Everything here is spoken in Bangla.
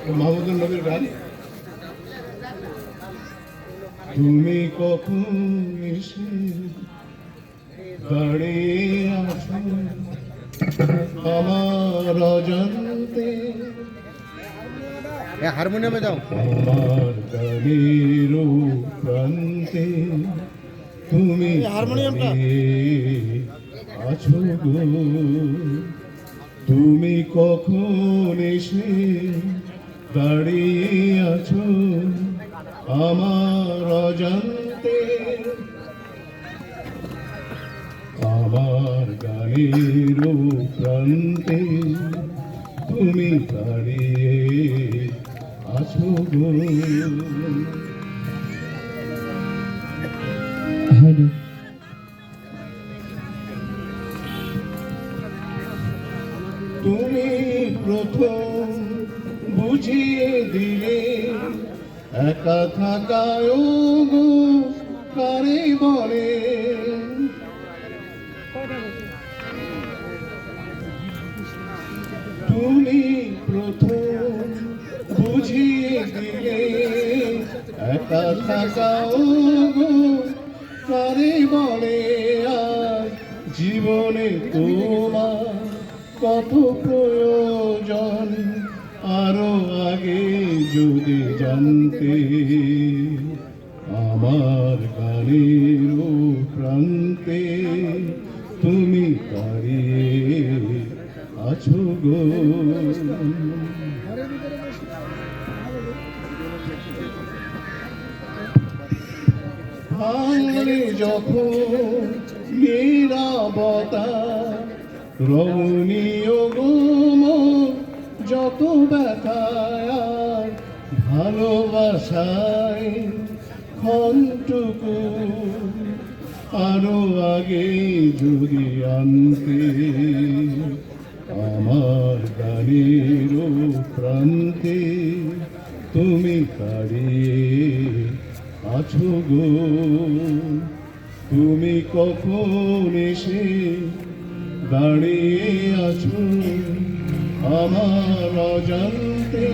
মাহমুদুর নবীর গান। তুমি কখন এসে দাঁড়িয়ে আছো আমার অজান্তে, হারমোনিয়ামে যাও। আমার গানের প্রান্তে তুমি আছো গো। তুমি কখন এসে দাঁড়িয়ে আছো আমার অজান্তে, আমার গানের প্রান্তে তুমি দাঁড়িয়ে আছো গো। তুমি প্রথম বুঝিয়ে দিলে একা থাকায় গো কারে বলে, তুমি প্রথম বুঝিয়ে দিলে একা থাকায় গো কারে বলে। আর জীবনে তোমার কত প্রয়োজন আরো আগে যদি জানতে, আমার গানের প্রান্তে তুমি দাঁড়িয়ে আছো গো। ভাঙলে যখন নীরবতা রমণীয় গুম যত ব্যথায়, ভালোবাসায় ক্ষণটুকু আরো আগে যদি আনতে, আমার গানের প্রান্তে তুমি দাঁড়িয়ে আছো গো। তুমি কখন এসে দাঁড়িয়ে আছো আমার অজান্তে।